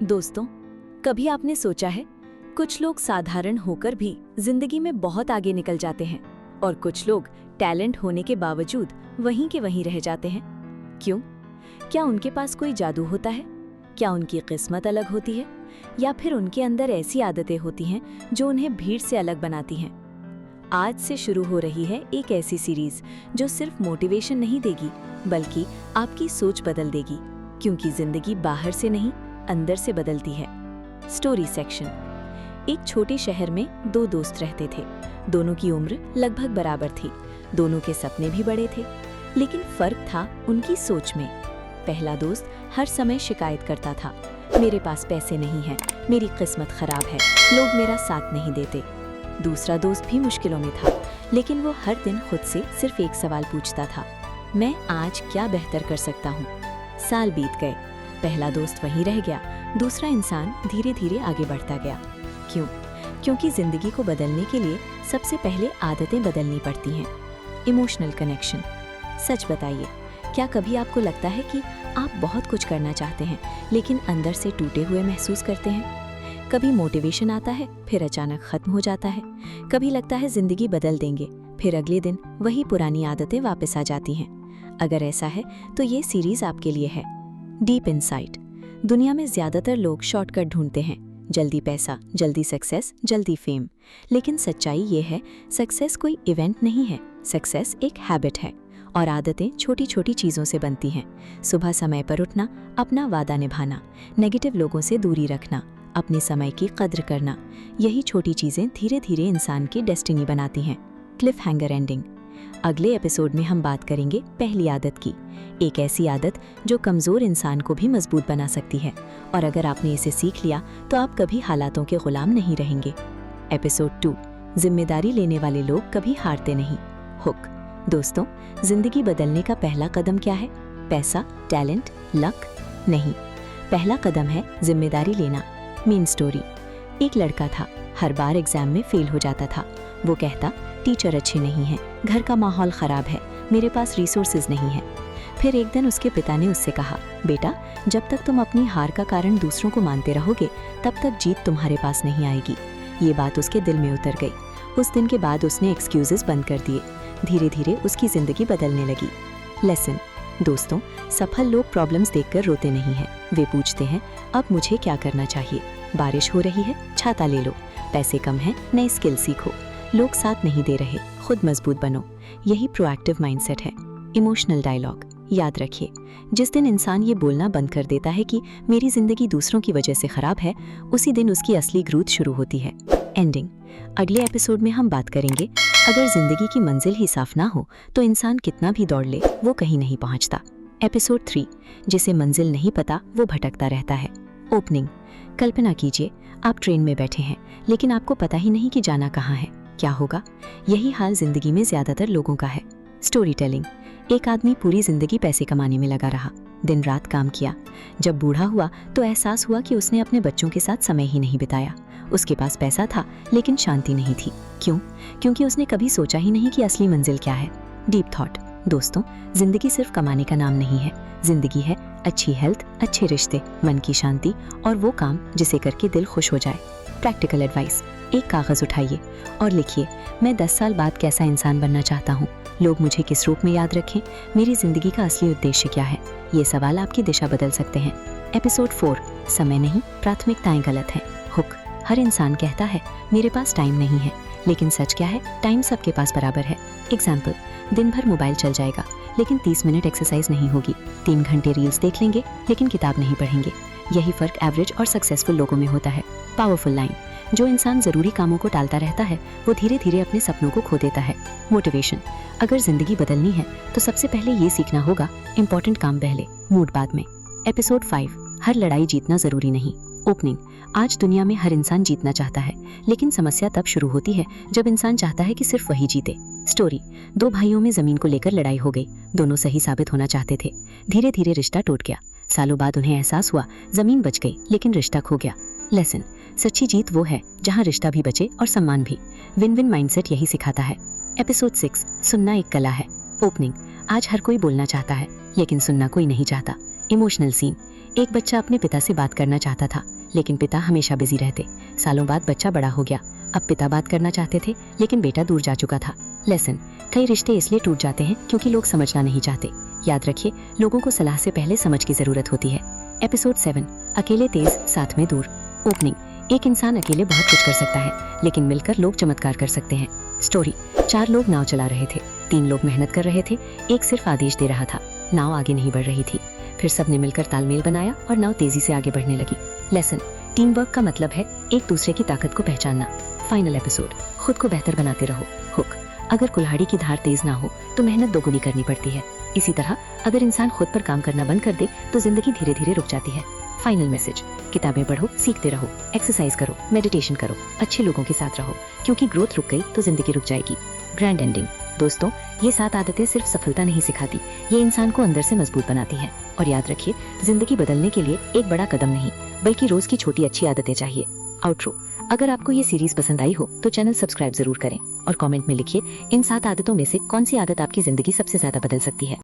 दोस्तों, कभी आपने सोचा है कुछ लोग साधारण होकर भी जिंदगी में बहुत आगे निकल जाते हैं और कुछ लोग टैलेंट होने के बावजूद वहीं के वहीं रह जाते हैं। क्यों? क्या उनके पास कोई जादू होता है? क्या उनकी किस्मत अलग होती है या फिर उनके अंदर ऐसी आदतें होती हैं जो उन्हें भीड़ से अलग बनाती हैं? आज से शुरू हो रही है एक ऐसी सीरीज जो सिर्फ मोटिवेशन नहीं देगी बल्कि आपकी सोच बदल देगी, क्योंकि जिंदगी बाहर से नहीं अंदर से बदलती है। Story section. एक छोटे शहर में दो दोस्त रहते थे। दोनों की उम्र लगभग बराबर थी, दोनों के सपने भी बड़े थे, लेकिन फर्क था उनकी सोच में। पहला दोस्त हर समय शिकायत करता था, मेरे पास पैसे नहीं हैं, मेरी किस्मत खराब है, लोग मेरा साथ नहीं देते। दूसरा दोस्त भी मुश्किलों में था, लेकिन वो हर दिन खुद से सिर्फ एक सवाल पूछता था, मैं आज क्या बेहतर कर सकता हूँ। साल बीत गए, पहला दोस्त वहीं रह गया, दूसरा इंसान धीरे धीरे आगे बढ़ता गया। क्यों? क्योंकि जिंदगी को बदलने के लिए सबसे पहले आदतें बदलनी पड़ती हैं। Emotional connection. सच बताइए, क्या कभी आपको लगता है कि आप बहुत कुछ करना चाहते हैं लेकिन अंदर से टूटे हुए महसूस करते हैं? कभी मोटिवेशन आता है, फिर अचानक खत्म हो जाता है। कभी लगता है जिंदगी बदल देंगे, फिर अगले दिन वही पुरानी आदतें वापस आ जाती हैं। अगर ऐसा है तो ये सीरीज आपके लिए है। Deep insight. दुनिया में ज्यादातर लोग शॉर्टकट ढूंढते हैं, जल्दी पैसा, जल्दी सक्सेस, जल्दी फेम। लेकिन सच्चाई ये है, सक्सेस कोई इवेंट नहीं है, सक्सेस एक हैबिट है और आदतें छोटी छोटी चीज़ों से बनती हैं। सुबह समय पर उठना, अपना वादा निभाना, नेगेटिव लोगों से दूरी रखना, अपने समय की कद्र करना, यही छोटी चीज़ें धीरे धीरे इंसान की डेस्टिनी बनाती हैं। Cliff hanger ending. अगले एपिसोड में हम बात करेंगे पहली आदत की, एक ऐसी आदत जो कमज़ोर इंसान को भी मजबूत बना सकती है, और अगर आपने इसे सीख लिया तो आप कभी हालातों के गुलाम नहीं रहेंगे। एपिसोड 2। जिम्मेदारी लेने वाले लोग कभी हारते नहीं। हुक। दोस्तों, जिंदगी बदलने का पहला कदम क्या है? पैसा, टैलेंट, लक? नहीं, पहला कदम है जिम्मेदारी लेना। Main story. एक लड़का था, हर बार एग्जाम में फेल हो जाता था। वो कहता, टीचर अच्छे नहीं हैं, घर का माहौल खराब है, मेरे पास रिसोर्सेज नहीं है। फिर एक दिन उसके पिता ने उससे कहा, बेटा, जब तक तुम अपनी हार का कारण दूसरों को मानते रहोगे तब तक जीत तुम्हारे पास नहीं आएगी। ये बात उसके दिल में उतर गई। उस दिन के बाद उसने एक्सक्यूजेस बंद कर दिए। धीरे धीरे उसकी जिंदगी बदलने लगी। लेसन। दोस्तों, सफल लोग प्रॉब्लम्स देखकर रोते नहीं हैं, वे पूछते हैं, अब मुझे क्या करना चाहिए? बारिश हो रही है, छाता ले लो। पैसे कम हैं, नई स्किल सीखो। लोग साथ नहीं दे रहे, खुद मजबूत बनो। यही प्रोएक्टिव माइंडसेट है। Emotional dialogue. याद रखिए, जिस दिन इंसान ये बोलना बंद कर देता है कि मेरी जिंदगी दूसरों की वजह से खराब है, उसी दिन उसकी असली ग्रोथ शुरू होती है। एंडिंग। अगले एपिसोड में हम बात करेंगे, अगर जिंदगी की मंजिल ही साफ ना हो तो इंसान कितना भी दौड़ ले वो कहीं नहीं पहुंचता। एपिसोड 3। जिसे मंजिल नहीं पता वो भटकता रहता है। ओपनिंग। कल्पना कीजिए, आप ट्रेन में बैठे हैं लेकिन आपको पता ही नहीं कि जाना कहाँ है, क्या होगा? यही हाल जिंदगी में ज्यादातर लोगों का है। Story telling. एक आदमी पूरी जिंदगी पैसे कमाने में लगा रहा, दिन रात काम किया। जब बूढ़ा हुआ तो एहसास हुआ कि उसने अपने बच्चों के साथ समय ही नहीं बिताया। उसके पास पैसा था लेकिन शांति नहीं थी। क्यों? क्योंकि उसने कभी सोचा ही नहीं कि असली मंजिल क्या है। Deep thought. दोस्तों, जिंदगी सिर्फ कमाने का नाम नहीं है, जिंदगी है अच्छी हेल्थ, अच्छे रिश्ते, मन की शांति और वो काम जिसे करके दिल खुश हो जाए। Practical advice. एक कागज उठाइए और लिखिए, मैं 10 साल बाद कैसा इंसान बनना चाहता हूँ, लोग मुझे किस रूप में याद रखें, मेरी जिंदगी का असली उद्देश्य क्या है। ये सवाल आपकी दिशा बदल सकते हैं। एपिसोड 4। समय नहीं, प्राथमिकताएं गलत हैं। हुक। हर इंसान कहता है, मेरे पास टाइम नहीं है, लेकिन सच क्या है? टाइम सबके पास बराबर है। एग्जाम्पल, दिन भर मोबाइल चल जाएगा लेकिन 30 मिनट एक्सरसाइज नहीं होगी, 3 घंटे रील्स देख लेंगे लेकिन किताब नहीं पढ़ेंगे। यही फर्क एवरेज और सक्सेसफुल लोगों में होता है। Powerful line. जो इंसान जरूरी कामों को टालता रहता है वो धीरे धीरे अपने सपनों को खो देता है। मोटिवेशन। अगर जिंदगी बदलनी है तो सबसे पहले ये सीखना होगा, इंपॉर्टेंट काम पहले, मूड बाद में। एपिसोड 5। हर लड़ाई जीतना जरूरी नहीं। ओपनिंग। आज दुनिया में हर इंसान जीतना चाहता है, लेकिन समस्या तब शुरू होती है जब इंसान चाहता है कि सिर्फ वही जीते। स्टोरी। 2 भाइयों में जमीन को लेकर लड़ाई हो गई, दोनों सही साबित होना चाहते थे। धीरे धीरे रिश्ता टूट गया। सालों बाद उन्हें एहसास हुआ, जमीन बच गई लेकिन रिश्ता खो गया। लेसन। सच्ची जीत वो है जहाँ रिश्ता भी बचे और सम्मान भी। विन विन माइंडसेट यही सिखाता है। एपिसोड 6। सुनना एक कला है। ओपनिंग। आज हर कोई बोलना चाहता है लेकिन सुनना कोई नहीं चाहता। Emotional scene. एक बच्चा अपने पिता से बात करना चाहता था, लेकिन पिता हमेशा बिजी रहते। सालों बाद बच्चा बड़ा हो गया। अब पिता बात करना चाहते थे, लेकिन बेटा दूर जा चुका था। लेसन: कई रिश्ते इसलिए टूट जाते हैं क्योंकि लोग समझना नहीं चाहते। याद रखिए, लोगों को सलाह से पहले समझ की जरूरत होती है। एपिसोड 7: अकेले तेज, साथ में दूर। ओपनिंग: एक इंसान अकेले बहुत कुछ कर सकता है, लेकिन मिलकर लोग चमत्कार कर सकते हैं। स्टोरी: 4 लोग नाव चला रहे थे। 3 लोग मेहनत कर रहे थे, एक सिर्फ आदेश दे रहा था। नाव आगे नहीं बढ़ रही थी। फिर सबने मिलकर तालमेल बनाया और नाव तेजी से आगे बढ़ने लगी। लेसन: टीम वर्क का मतलब है एक दूसरे की ताकत को पहचानना। फाइनल एपिसोड: खुद को बेहतर बनाते रहो। हुक: अगर कुल्हाड़ी की धार तेज ना हो तो मेहनत दोगुनी करनी पड़ती है। इसी तरह अगर इंसान खुद पर काम करना बंद कर दे तो जिंदगी धीरे धीरे रुक जाती है। फाइनल मैसेज: किताबें पढ़ो, सीखते रहो, एक्सरसाइज करो, मेडिटेशन करो, अच्छे लोगों के साथ रहो, क्योंकि ग्रोथ रुक गई तो जिंदगी रुक जाएगी। ग्रैंड एंडिंग: दोस्तों, ये 7 आदतें सिर्फ सफलता नहीं सिखाती, ये इंसान को अंदर से मजबूत बनाती है। और याद रखिए, जिंदगी बदलने के लिए एक बड़ा कदम नहीं, बल्कि रोज की छोटी अच्छी आदतें चाहिए। आउटरो: अगर आपको ये सीरीज पसंद आई हो तो चैनल सब्सक्राइब जरूर करें और कमेंट में लिखिए इन 7 आदतों में से कौन सी आदत आपकी जिंदगी सबसे ज्यादा बदल सकती है।